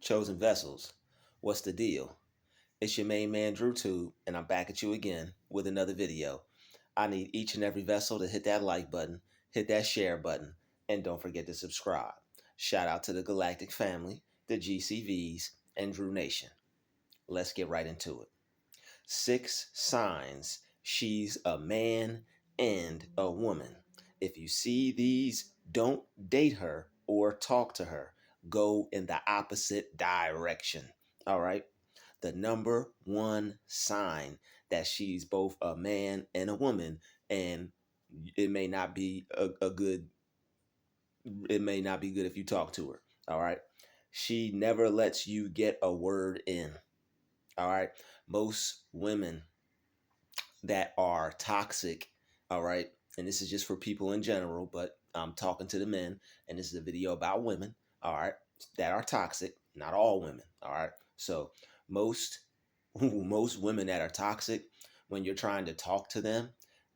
Chosen vessels, what's the deal? It's your main man Drutube, and I'm back at you again with another video. I need each and every vessel to hit that like button, hit that share button, and don't forget to subscribe. Shout out to the Galactic family, the GCVs, and Drew Nation. Let's get right into it. 6 signs she's a man and a woman. If you see these, don't date her or talk to her. Go in the opposite direction. All right. The number one sign that she's both a man and a woman, and it may not be a good, it may not be good if you talk to her. All right. She never lets you get a word in. All right. Most women that are toxic, all right, and this is just for people in general, but I'm talking to the men, and this is a video about women, all right, that are toxic, not all women, all right. So most most women that are toxic, when you're trying to talk to them,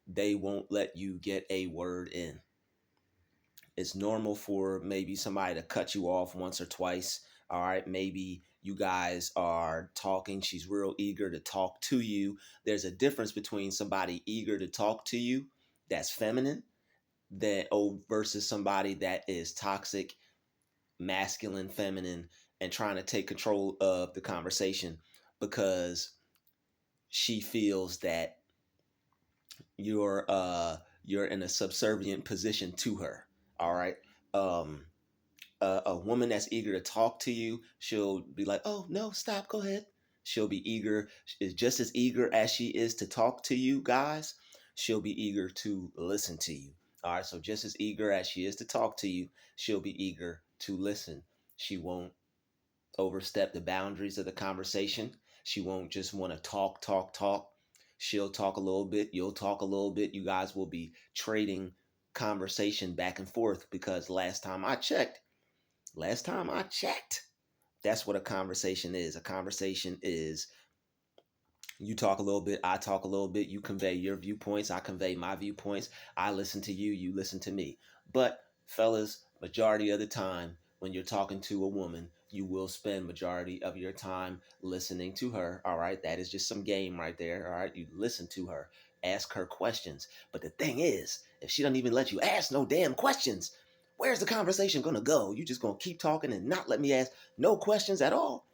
they won't let you get a word in. It's normal for maybe somebody to cut you off once or twice. All right, maybe you guys are talking, she's real eager to talk to you. There's a difference between somebody eager to talk to you that's feminine that versus somebody that is toxic, masculine, feminine, and trying to take control of the conversation because she feels that you're in a subservient position to her. All right. Um a woman that's eager to talk to you, she'll be like, "Oh no, stop, go ahead." She'll be eager, is just as eager as she is to talk to you guys. She'll be eager to listen to you. All right, so just as eager as she is to talk to you, she'll be eager to listen. She won't overstep the boundaries of the conversation. She won't just want to talk, talk, talk. She'll talk a little bit, you'll talk a little bit. You guys will be trading conversation back and forth because last time I checked, that's what a conversation is. A conversation is you talk a little bit, I talk a little bit, you convey your viewpoints, I convey my viewpoints, I listen to you, you listen to me. But fellas, majority of the time when you're talking to a woman, you will spend majority of your time listening to her. All right, that is just some game right there. All right, you listen to her, ask her questions. But the thing is, if she doesn't even let you ask no damn questions, where's the conversation gonna go? You just gonna keep talking and not let me ask no questions at all?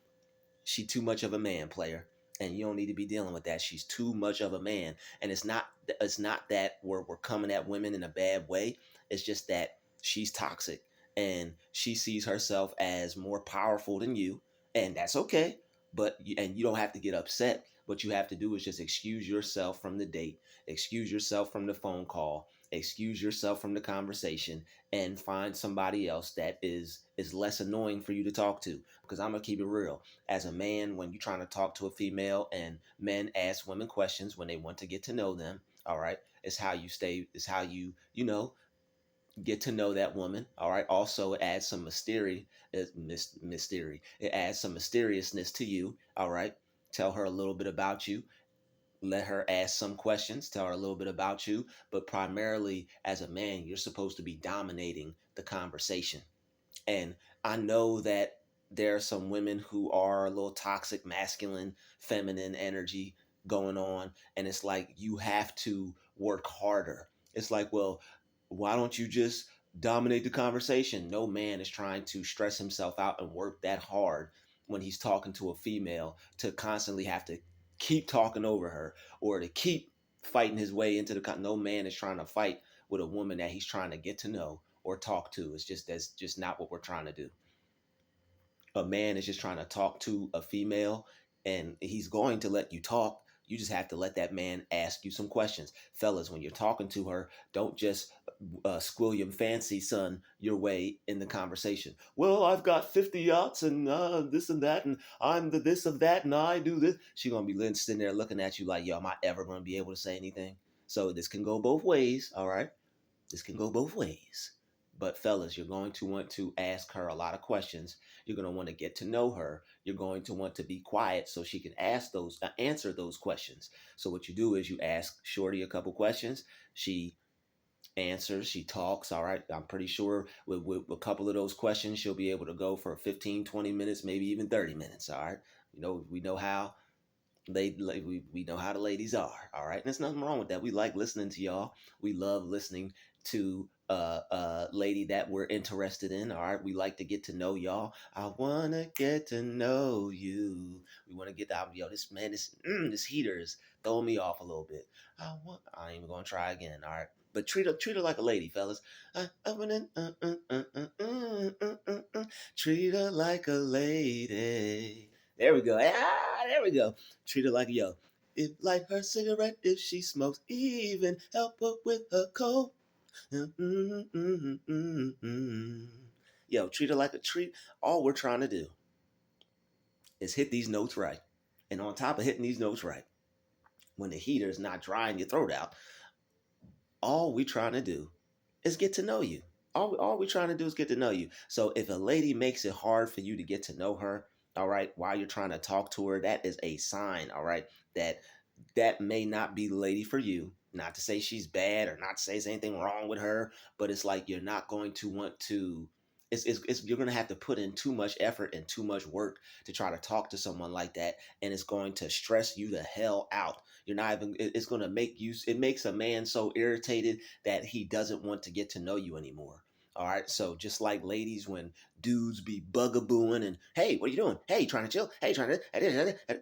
She too much of a man, player, and you don't need to be dealing with that. She's too much of a man, and it's not that we're coming at women in a bad way. It's just that she's toxic and she sees herself as more powerful than you, and that's okay. But and you don't have to get upset. What you have to do is just excuse yourself from the date, excuse yourself from the phone call, excuse yourself from the conversation, and find somebody else that is less annoying for you to talk to. Because I'm gonna keep it real, as a man, when you're trying to talk to a female, and men ask women questions when they want to get to know them, all right, it's how you stay, it's how you get to know that woman. All right, also it adds some mystery, it adds some mysteriousness to you. All right, tell her a little bit about you, let her ask some questions, tell her a little bit about you. But primarily, as a man, you're supposed to be dominating the conversation. And I know that there are some women who are a little toxic, masculine, feminine energy going on. And it's like you have to work harder. It's like, well, why don't you just dominate the conversation? No man is trying to stress himself out and work that hard when he's talking to a female to constantly have to keep talking over her or to keep fighting his way into no man is trying to fight with a woman that he's trying to get to know or talk to. It's just that's just not what we're trying to do. A man is just trying to talk to a female, and he's going to let you talk. You just have to let that man ask you some questions. Fellas, when you're talking to her, don't just squilliam fancy son your way in the conversation. Well, I've got 50 yachts and this and that, and I'm the this of that, and I do this. She's going to be sitting there looking at you like, yo, am I ever going to be able to say anything? So this can go both ways, all right? This can go both ways. But fellas, you're going to want to ask her a lot of questions. You're going to want to get to know her. You're going to want to be quiet so she can answer those questions. So what you do is you ask Shorty a couple questions. She answers, she talks. All right, I'm pretty sure with a couple of those questions, she'll be able to go for 15, 20 minutes, maybe even 30 minutes. All right, we know how we know how the ladies are. All right, and there's nothing wrong with that. We like listening to y'all. We love listening to lady that we're interested in. All right, we like to get to know y'all. I wanna get to know you. We want to get out. Yo, this man, this heater is throwing me off a little bit. I ain't even gonna try again. All right, but treat her like a lady, fellas. I wanna treat her like a lady. There we go. There we go. Treat her like a yo. If light her cigarette if she smokes, even help her with her cold. Yo, treat her like a treat. All we're trying to do is hit these notes right. And on top of hitting these notes right, when the heater is not drying your throat out, all we trying to do is get to know you. All we trying to do is get to know you. So if a lady makes it hard for you to get to know her, all right, while you're trying to talk to her, that is a sign, all right, that that may not be the lady for you. Not to say she's bad or not to say there's anything wrong with her, but it's like you're not going to want to. You're going to have to put in too much effort and too much work to try to talk to someone like that, and it's going to stress you the hell out. You're not even. It's going to make you. It makes a man so irritated that he doesn't want to get to know you anymore. All right. So just like ladies, when dudes be bugabooing and hey, what are you doing? Hey, trying to chill? Hey, trying to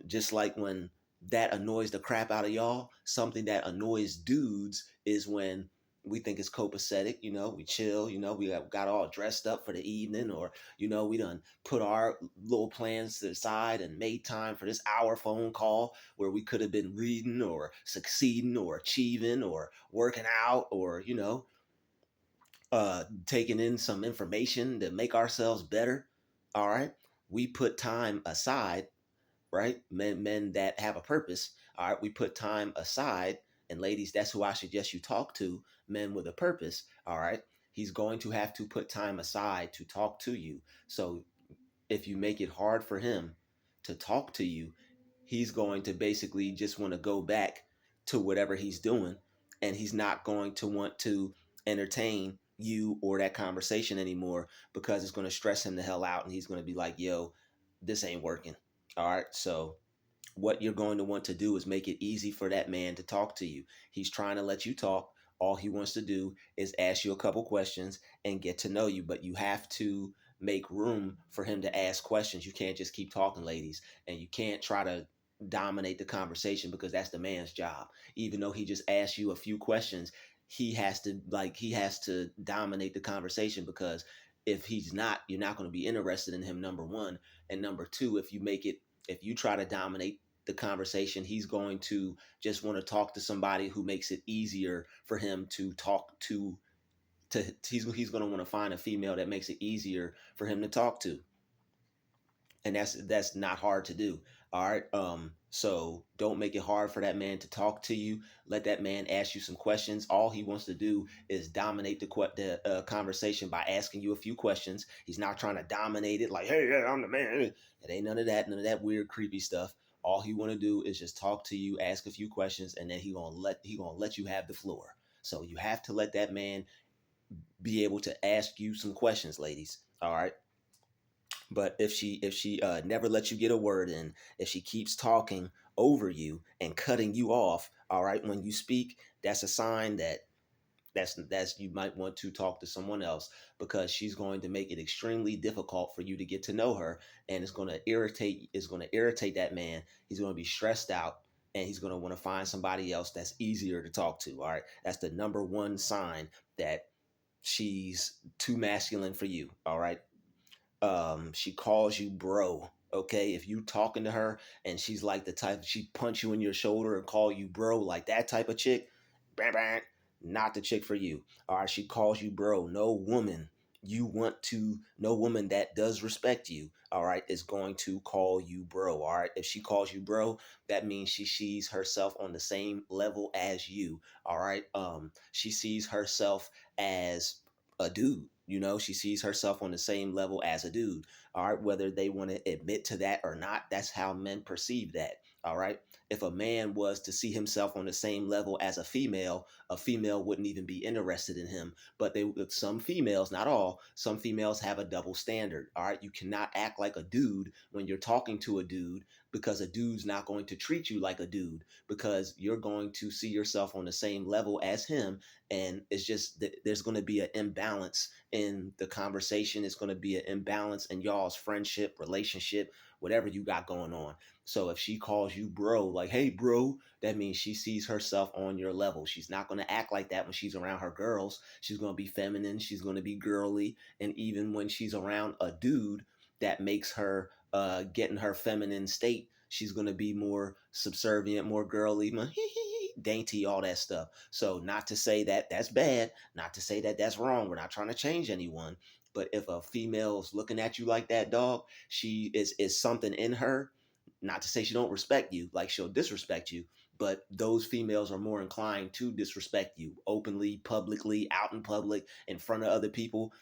just like when that annoys the crap out of y'all, something that annoys dudes is when we think it's copacetic, we chill, we got all dressed up for the evening, or, we done put our little plans to the side and made time for this hour phone call where we could have been reading or succeeding or achieving or working out or, taking in some information to make ourselves better. All right. We put time aside, right? Men that have a purpose. All right, we put time aside, and ladies, that's who I suggest you talk to. Men with a purpose. All right, he's going to have to put time aside to talk to you. So if you make it hard for him to talk to you, he's going to basically just want to go back to whatever he's doing, and he's not going to want to entertain you or that conversation anymore because it's going to stress him the hell out, and he's going to be like, yo, this ain't working. All right, so what you're going to want to do is make it easy for that man to talk to you. He's trying to let you talk. All he wants to do is ask you a couple questions and get to know you, but you have to make room for him to ask questions. You can't just keep talking, ladies, and you can't try to dominate the conversation because that's the man's job. Even though he just asked you a few questions, he has to dominate the conversation because if he's not, you're not going to be interested in him, number one. And number two, if you try to dominate the conversation, he's going to just want to talk to somebody who makes it easier for him to talk to he's going to want to find a female that makes it easier for him to talk to, and that's not hard to do. All right, so don't make it hard for that man to talk to you. Let that man ask you some questions. All he wants to do is dominate the conversation by asking you a few questions. He's not trying to dominate it like, hey, yeah, I'm the man. It ain't none of that weird creepy stuff. All he want to do is just talk to you, ask a few questions, and then he gonna let you have the floor. So you have to let that man be able to ask you some questions, ladies. All right. But if she never lets you get a word in, if she keeps talking over you and cutting you off, all right, when you speak, that's a sign that's you might want to talk to someone else, because she's going to make it extremely difficult for you to get to know her, and it's going to irritate that man. He's going to be stressed out, and he's going to want to find somebody else that's easier to talk to. All right, that's the number one sign that she's too masculine for you. All right, she calls you bro. Okay, if you talking to her and she's like the type, she punch you in your shoulder and call you bro, like that type of chick, bang, bang, not the chick for you. All right, she calls you bro. No woman that does respect you, all right, is going to call you bro. All right, if she calls you bro, that means she sees herself on the same level as you. All right, she sees herself as a dude. She sees herself on the same level as a dude. All right, whether they want to admit to that or not, that's how men perceive that. All right. If a man was to see himself on the same level as a female wouldn't even be interested in him. But some females, not all, some females have a double standard. All right. You cannot act like a dude when you're talking to a dude, because a dude's not going to treat you like a dude, because you're going to see yourself on the same level as him. And it's just that there's going to be an imbalance in the conversation. It's going to be an imbalance in y'all's friendship, relationship, whatever you got going on. So if she calls you bro, like, hey, bro, that means she sees herself on your level. She's not going to act like that when she's around her girls. She's going to be feminine. She's going to be girly. And even when she's around a dude that makes her get in her feminine state, she's going to be more subservient, more girly, more dainty, all that stuff. So not to say that that's bad, not to say that that's wrong. We're not trying to change anyone. But if a female's looking at you like that, dog, she is something in her. Not to say she don't respect you, like she'll disrespect you, but those females are more inclined to disrespect you openly, publicly, out in public, in front of other people.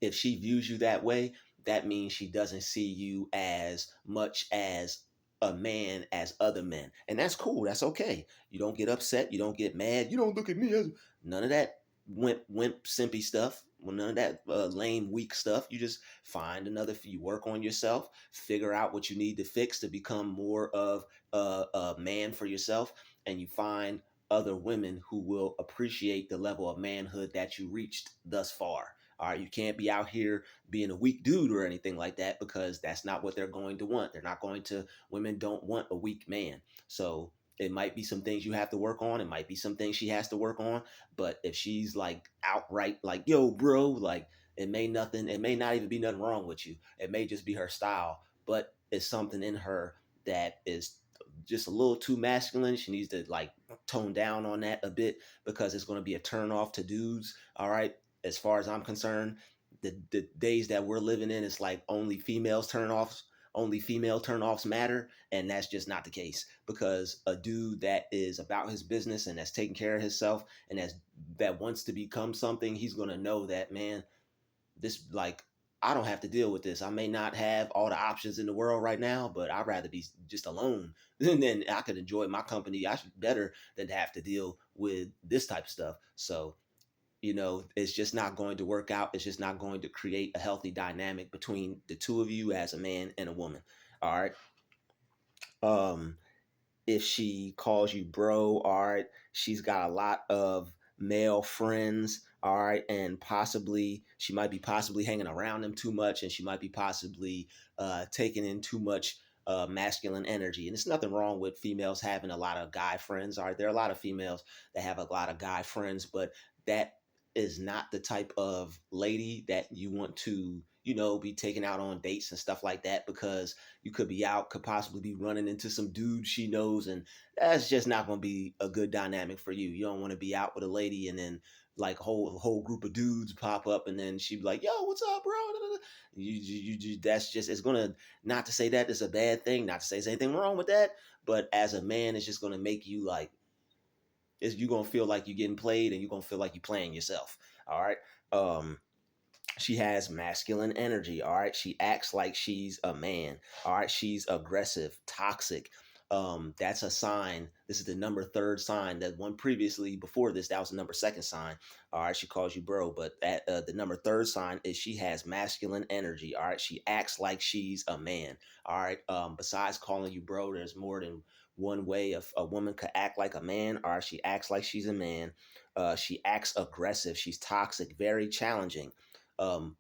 If she views you that way, that means she doesn't see you as much as a man as other men. And that's cool. That's okay. You don't get upset. You don't get mad. You don't look at me as none of that wimp simpy stuff. Well, none of that lame weak stuff. You just find another. You work on yourself. Figure out what you need to fix to become more of a man for yourself, and you find other women who will appreciate the level of manhood that you reached thus far. All right, you can't be out here being a weak dude or anything like that, because that's not what they're going to want. They're not going to, women don't want a weak man. So it might be some things you have to work on. It might be some things she has to work on. But if she's like outright like, yo, bro, like it may not even be nothing wrong with you. It may just be her style, but it's something in her that is just a little too masculine. She needs to like tone down on that a bit, because it's going to be a turn off to dudes. All right, as far as I'm concerned, the days that we're living in, it's like only female turn-offs matter, and that's just not the case, because a dude that is about his business and that's taking care of himself and that wants to become something, he's going to know that, man, this, like, I don't have to deal with this. I may not have all the options in the world right now, but I'd rather be just alone and then I could enjoy my company. I should better than to have to deal with this type of stuff. So it's just not going to work out. It's just not going to create a healthy dynamic between the two of you as a man and a woman. All right. Um, if she calls you bro, all right, she's got a lot of male friends, all right, and possibly she might be possibly hanging around them too much, and she might be possibly taking in too much masculine energy. And there's nothing wrong with females having a lot of guy friends. All right, there are a lot of females that have a lot of guy friends, but that is not the type of lady that you want to be taken out on dates and stuff like that, because you could be out, could possibly be running into some dude she knows, and that's just not going to be a good dynamic for you. You don't want to be out with a lady and then like whole group of dudes pop up, and then she'd be like, "Yo, what's up, bro?" That's just, it's gonna, not to say that it's a bad thing, not to say there's anything wrong with that, but as a man, it's just gonna make you like, you're gonna feel like you're getting played, and you're gonna feel like you're playing yourself. All right. She has masculine energy. All right. She acts like she's a man. All right. She's aggressive, toxic. That's a sign. This is the number third sign. That one previously before this, that was the number second sign. All right. She calls you bro, but that the number third sign is she has masculine energy. All right. She acts like she's a man. All right. Besides calling you bro, there's more than one way of a woman could act like a man. All right. She acts like she's a man. She acts aggressive. She's toxic, very challenging.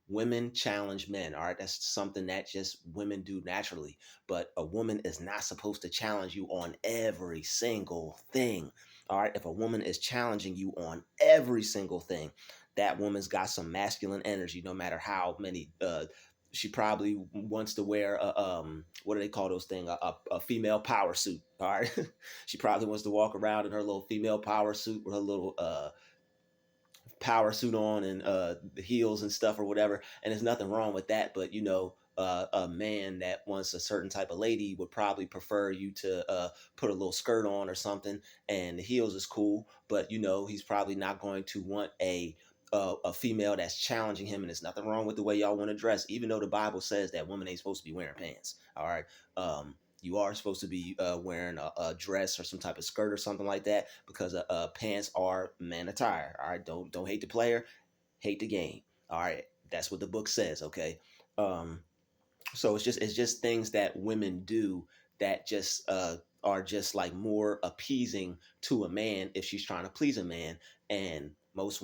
Women challenge men. All right, that's something that just women do naturally. But a woman is not supposed to challenge you on every single thing. All right, if a woman is challenging you on every single thing, that woman's got some masculine energy. No matter how many. She probably wants to wear what do they call those things? A female power suit. All right, she probably wants to walk around in her little female power suit with her little power suit on and the heels and stuff or whatever, and there's nothing wrong with that. But a man that wants a certain type of lady would probably prefer you to put a little skirt on or something, and the heels is cool, but he's probably not going to want a female that's challenging him. And there's nothing wrong with the way y'all want to dress, even though the Bible says that women ain't supposed to be wearing pants. All right. you are supposed to be wearing a dress or some type of skirt or something like that, because pants are man attire. All right, don't hate the player, hate the game. All right, that's what the book says. Okay. Um, so it's just things that women do that just are just like more appeasing to a man if she's trying to please a man. And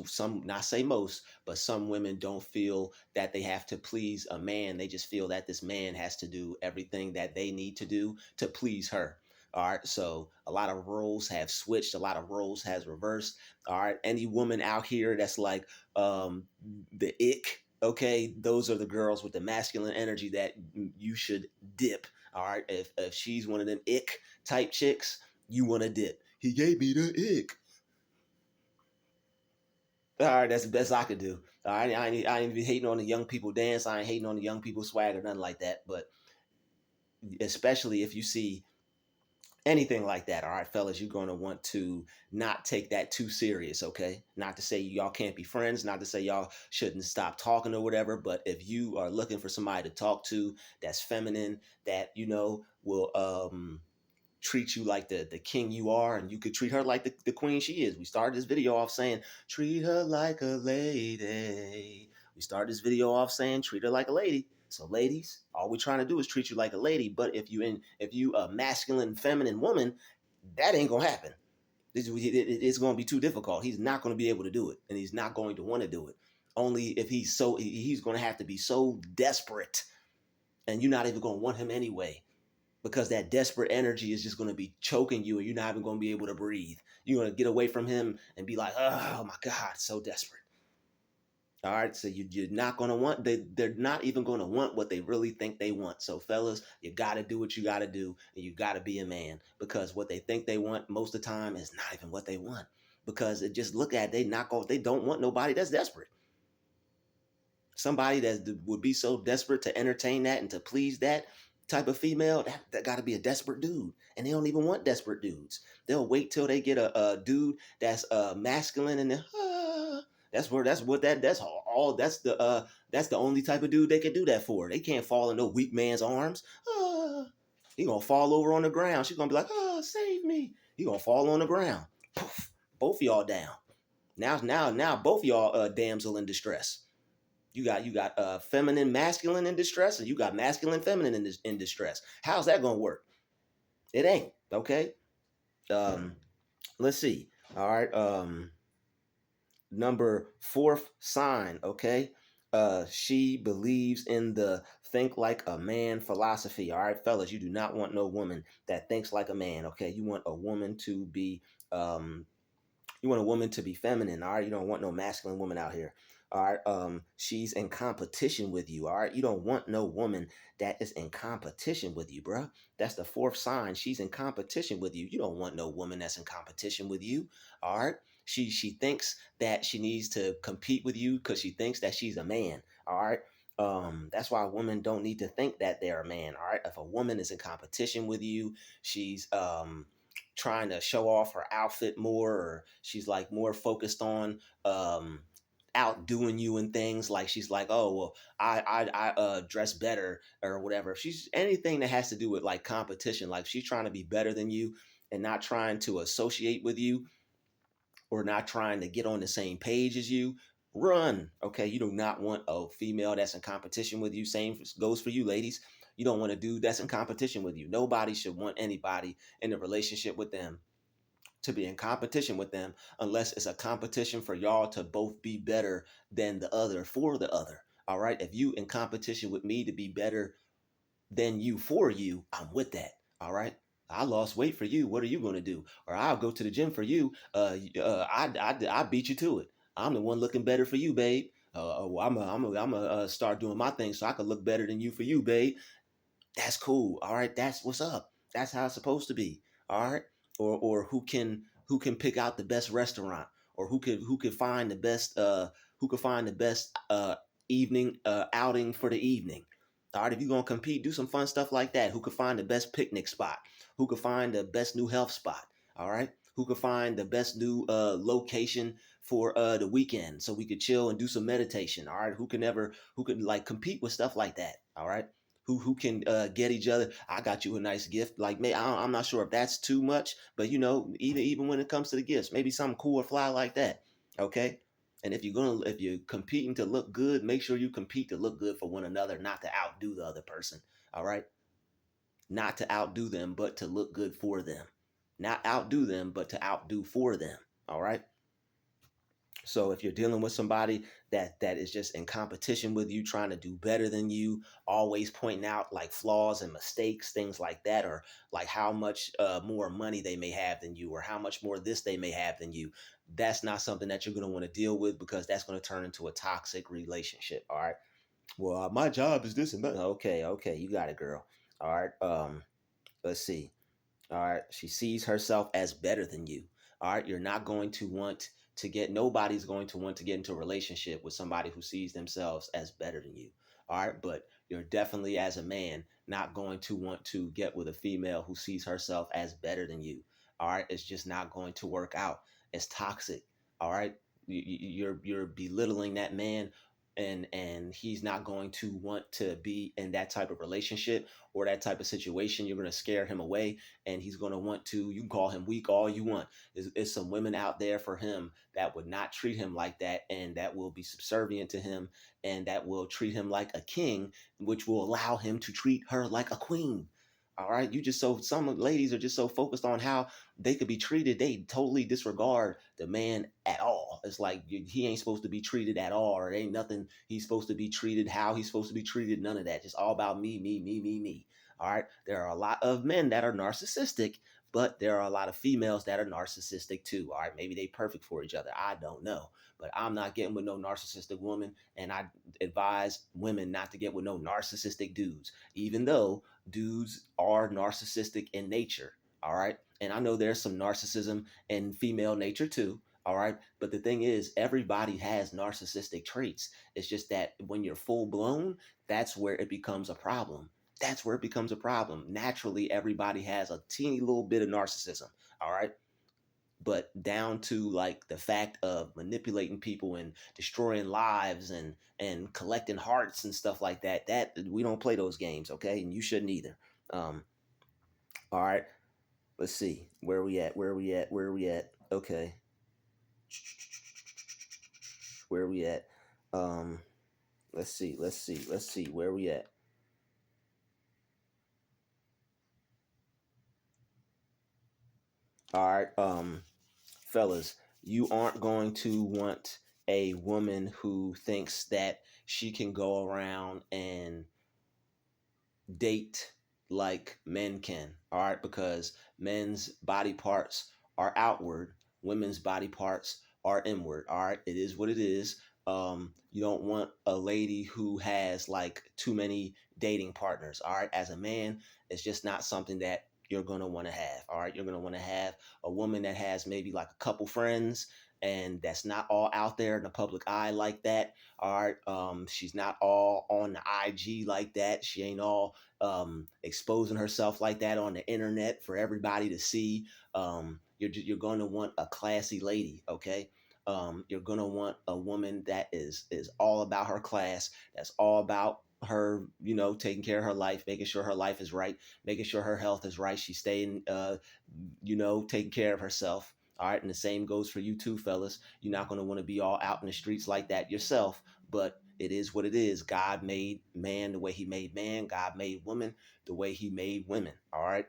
some, not say most, but some women don't feel that they have to please a man. They just feel that this man has to do everything that they need to do to please her. All right, so a lot of roles have switched, a lot of roles has reversed. All right, any woman out here that's like the ick, okay, those are the girls with the masculine energy that you should dip. All right, if she's one of them ick type chicks, you want to dip. He gave me the ick. All right, that's the best I could do. All right, I ain't be hating on the young people dance. I ain't hating on the young people swag or nothing like that. But especially if you see anything like that, all right, fellas, you're going to want to not take that too serious, okay? Not to say y'all can't be friends, not to say y'all shouldn't stop talking or whatever, but if you are looking for somebody to talk to that's feminine, that, will treat you like the king you are, and you could treat her like the queen she is. We started this video off saying, treat her like a lady. We started this video off saying, treat her like a lady. So ladies, all we're trying to do is treat you like a lady. But if you a masculine, feminine woman, that ain't gonna happen. It's gonna be too difficult. He's not gonna be able to do it, and he's not going to want to do it. Only if he's gonna have to be so desperate, and you're not even gonna want him anyway, because that desperate energy is just going to be choking you, and you're not even going to be able to breathe. You're going to get away from him and be like, oh my God, so desperate. All right, so you're not going to want, they're not even going to want what they really think they want. So fellas, you got to do what you got to do, and you got to be a man, because what they think they want most of the time is not even what they want. Because it just look at it, they don't want nobody that's desperate. Somebody that would be so desperate to entertain that and to please that type of female, that got to be a desperate dude. And they don't even want desperate dudes. They'll wait till they get a dude that's masculine, and then that's the only type of dude they can do that for. They can't fall in no weak man's arms. He gonna fall over on the ground. She's gonna be like, save me. He gonna fall on the ground. Poof, both of y'all down. Now both of y'all damsel in distress. You got feminine, masculine in distress, and you got masculine, feminine in distress. How's that gonna work? It ain't. Okay. Um, let's see. All right. Number fourth sign. Okay. She believes in the think like a man philosophy. All right, fellas, you do not want no woman that thinks like a man. Okay, you want a woman to be um you want a woman to be feminine. All right, you don't want no masculine woman out here. All right, she's in competition with you. All right, you don't want no woman that is in competition with you, bruh. That's the fourth sign. She's in competition with you. You don't want no woman that's in competition with you. All right, she thinks that she needs to compete with you because she thinks that she's a man. All right. That's why women don't need to think that they're a man. All right. If a woman is in competition with you, she's trying to show off her outfit more, or she's like more focused on outdoing you and things, like she's like, oh well, I dress better or whatever. If she's anything that has to do with like competition, like she's trying to be better than you and not trying to associate with you, or not trying to get on the same page as you, run. Okay, you do not want a female that's in competition with you. Same goes for you, ladies. You don't want a dude that's in competition with you. Nobody should want anybody in a relationship with them to be in competition with them, unless it's a competition for y'all to both be better than the other for the other. All right, if you in competition with me to be better than you for you, I'm with that. All right. I lost weight for you. What are you going to do? Or I'll go to the gym for you. I beat you to it. I'm the one looking better for you, babe. I'm start doing my thing so I can look better than you for you, babe. That's cool. All right, that's what's up. That's how it's supposed to be. All right. Or who can pick out the best restaurant, or who could find the best evening outing for the evening. All right, if you're gonna compete, do some fun stuff like that. Who could find the best picnic spot? Who could find the best new health spot? All right, who could find the best new location for the weekend so we could chill and do some meditation? All right, who could like compete with stuff like that? All right, who can get each other. I got you a nice gift. Like, man, I'm not sure if that's too much, but even when it comes to the gifts, maybe something cool or fly like that. Okay. And if you're competing to look good, make sure you compete to look good for one another, not to outdo the other person. All right. Not to outdo them, but to look good for them. Not outdo them, but to outdo for them. All right. So if you're dealing with somebody that is just in competition with you, trying to do better than you, always pointing out like flaws and mistakes, things like that, or like how much more money they may have than you, or how much more this they may have than you, that's not something that you're going to want to deal with, because that's going to turn into a toxic relationship. All right. Well, my job is this and that. Okay, okay, you got it, girl. All right. Let's see. All right. She sees herself as better than you. All right. You're not going to want to get, nobody's going to want to get into a relationship with somebody who sees themselves as better than you. All right. But you're definitely, as a man, not going to want to get with a female who sees herself as better than you. All right. It's just not going to work out. It's toxic. All right. You're belittling that man, and he's not going to want to be in that type of relationship or that type of situation. You're going to scare him away, and he's going to want to, you can call him weak all you want. There's some women out there for him that would not treat him like that, and that will be subservient to him, and that will treat him like a king, which will allow him to treat her like a queen. All right. Some ladies are just so focused on how they could be treated, they totally disregard the man at all. It's like he ain't supposed to be treated at all, or ain't nothing he's supposed to be treated, how he's supposed to be treated, none of that. Just all about me, me, me, me, me. All right. There are a lot of men that are narcissistic, but there are a lot of females that are narcissistic too. All right. Maybe they perfect for each other. I don't know. But I'm not getting with no narcissistic woman. And I advise women not to get with no narcissistic dudes, even though dudes are narcissistic in nature. All right. And I know there's some narcissism in female nature too. All right. But the thing is, everybody has narcissistic traits. It's just that when you're full blown, that's where it becomes a problem. That's where it becomes a problem. Naturally, everybody has a teeny little bit of narcissism. All right. But down to like the fact of manipulating people and destroying lives and collecting hearts and stuff like that, that we don't play those games, okay? And you shouldn't either. Um, all right. Let's see. Where we at? Where we at? Where we at? Okay. Where we at? Um, let's see. Let's see. Let's see. Where we at? All right. Fellas, you aren't going to want a woman who thinks that she can go around and date like men can. All right, because men's body parts are outward, women's body parts are inward. All right, it is what it is. You don't want a lady who has like too many dating partners. All right, as a man, it's just not something that you're gonna want to have. All right, you're gonna want to have a woman that has maybe like a couple friends, and that's not all out there in the public eye like that. All right, she's not all on the IG like that. She ain't all exposing herself like that on the internet for everybody to see. You're going to want a classy lady, okay? You're going to want a woman that is all about her class. That's all about her, taking care of her life, making sure her life is right, making sure her health is right. She's staying, taking care of herself. All right, and the same goes for you too, fellas. You're not going to want to be all out in the streets like that yourself, but it is what it is. God made man the way he made man. God made woman the way he made women. All right.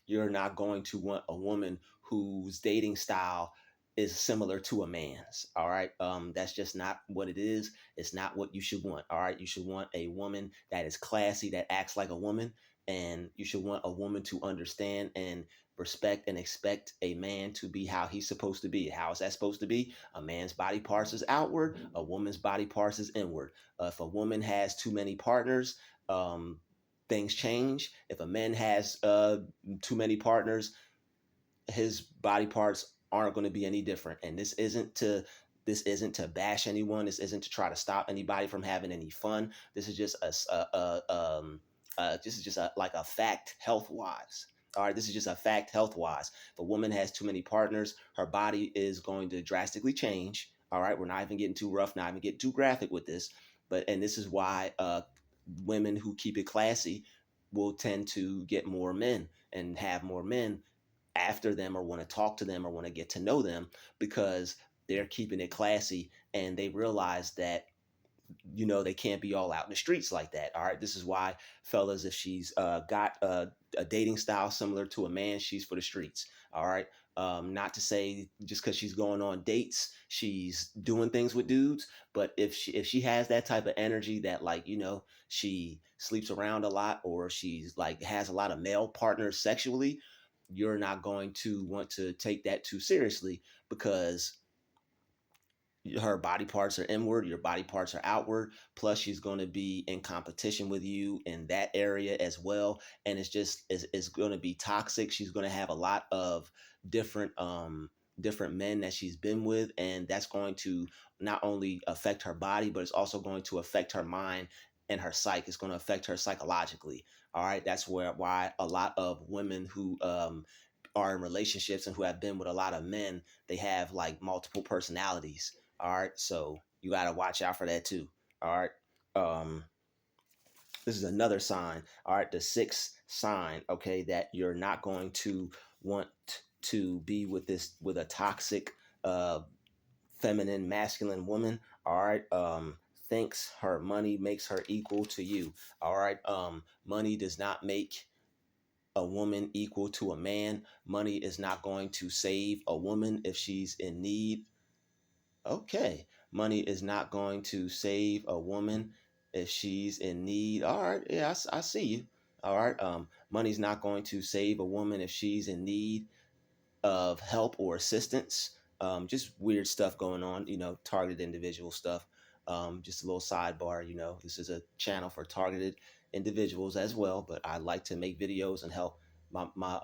You're not going to want a woman whose dating style is similar to a man's. All right. That's just not what it is. It's not what you should want. All right. You should want a woman that is classy, that acts like a woman. And you should want a woman to understand and respect and expect a man to be how he's supposed to be. How is that supposed to be? A man's body parts is outward, a woman's body parts is inward. If a woman has too many partners, things change. If a man has too many partners, his body parts aren't going to be any different. And this isn't to bash anyone. This isn't to try to stop anybody from having any fun. This is just like a fact health wise. All right, this is just a fact health wise. If a woman has too many partners, her body is going to drastically change. All right, we're not even getting too rough, not even getting too graphic with this, and this is why women who keep it classy will tend to get more men and have more men after them, or want to talk to them, or want to get to know them, because they're keeping it classy, and they realize that, they can't be all out in the streets like that. All right. This is why, fellas, if she's got a dating style similar to a man, she's for the streets. All right. Not to say just because she's going on dates, she's doing things with dudes. But if she has that type of energy that, like, she sleeps around a lot, or she's like has a lot of male partners sexually, you're not going to want to take that too seriously, because her body parts are inward, your body parts are outward. Plus, she's going to be in competition with you in that area as well, and it's going to be toxic. She's going to have a lot of different different men that she's been with, and that's going to not only affect her body, but it's also going to affect her mind and her psyche. It's going to affect her psychologically. All right, that's why a lot of women who are in relationships and who have been with a lot of men, they have like multiple personalities. All right, so you got to watch out for that too. All right, um, this is another sign. All right, the sixth sign. Okay, that you're not going to want to be with a toxic, uh, feminine, masculine woman. All right, thinks her money makes her equal to you. All right, money does not make a woman equal to a man. Money is not going to save a woman if she's in need. Okay. Money is not going to save a woman if she's in need. All right. Yeah, I see you. All right. Money's not going to save a woman if she's in need of help or assistance. Just weird stuff going on, targeted individual stuff. Just a little sidebar, this is a channel for targeted individuals as well, but I like to make videos and help my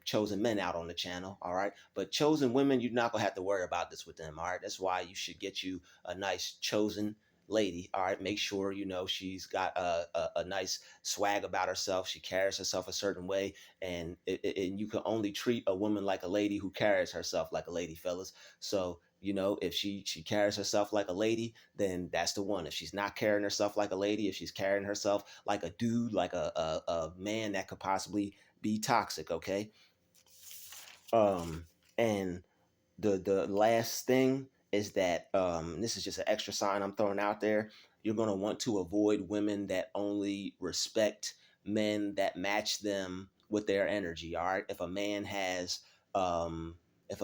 chosen men out on the channel. All right. But chosen women, you're not gonna have to worry about this with them. All right. That's why you should get you a nice chosen lady. All right. Make sure she's got a nice swag about herself. She carries herself a certain way, and you can only treat a woman like a lady who carries herself like a lady, fellas. So if she carries herself like a lady, then that's the one. If she's not carrying herself like a lady, if she's carrying herself like a dude, like a man, that could possibly be toxic. Okay. And the last thing is that, this is just an extra sign I'm throwing out there. You're going to want to avoid women that only respect men that match them with their energy. All right. If a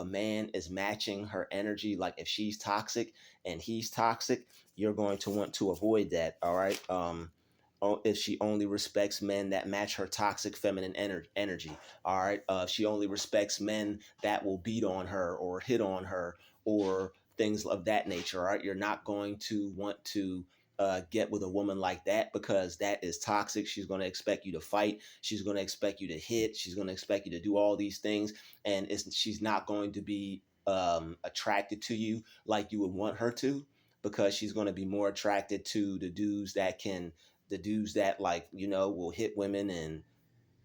man is matching her energy, like if she's toxic and he's toxic, you're going to want to avoid that. All right. If she only respects men that match her toxic feminine energy. All right. If she only respects men that will beat on her or hit on her or things of that nature. All right. You're not going to want to get with a woman like that, because that is toxic. She's going to expect you to fight. She's going to expect you to hit. She's going to expect you to do all these things. And she's not going to be attracted to you like you would want her to, because she's going to be more attracted to the dudes that, like, will hit women and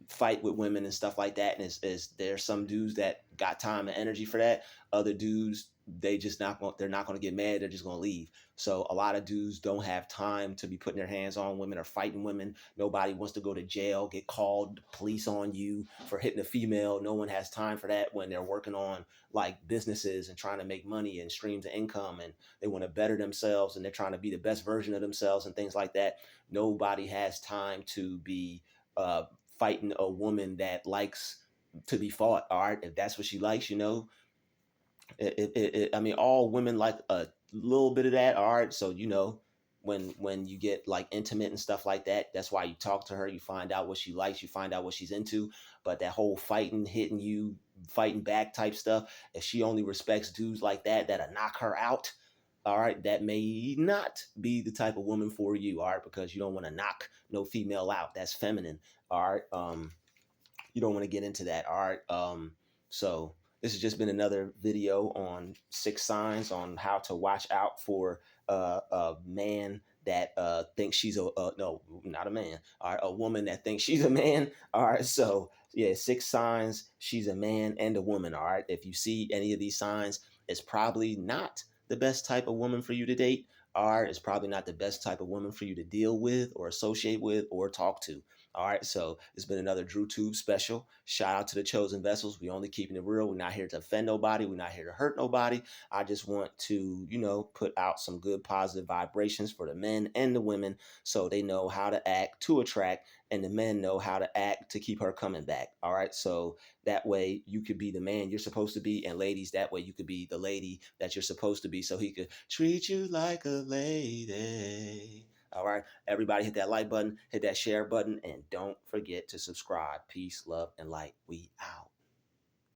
fight with women and stuff like that. And there's some dudes that got time and energy for that. Other dudes, they're not going to get mad. They're just going to leave. So a lot of dudes don't have time to be putting their hands on women or fighting women. Nobody wants to go to jail, get called police on you for hitting a female. No one has time for that when they're working on like businesses and trying to make money and streams of income, and they want to better themselves and they're trying to be the best version of themselves and things like that. Nobody has time to be uh, fighting a woman that likes to be fought. All right, if that's what she likes, I mean, all women like a little bit of that. All right, so when you get like intimate and stuff like that, that's why you talk to her. You find out what she likes. You find out what she's into. But that whole fighting, hitting you, fighting back type stuff, if she only respects dudes like that'll knock her out. All right, that may not be the type of woman for you. All right, because you don't want to knock no female out. That's feminine. All right. You don't want to get into that. All right. So this has just been another video on 6 signs on how to watch out for a man that thinks she's no, not a man. All right, a woman that thinks she's a man. All right, so yeah, 6 signs she's a man and a woman. All right, if you see any of these signs, it's probably not the best type of woman for you to date. all right, it's probably not the best type of woman for you to deal with or associate with or talk to. All right, so it's been another Drutube special. Shout out to the chosen vessels. We only keeping it real. We're not here to offend nobody. We're not here to hurt nobody. I just want to, put out some good positive vibrations for the men and the women so they know how to act to attract, and the men know how to act to keep her coming back. All right, so that way you could be the man you're supposed to be, and ladies, that way you could be the lady that you're supposed to be, so he could treat you like a lady. All right, everybody hit that like button, hit that share button, and don't forget to subscribe. Peace, love, and light. We out.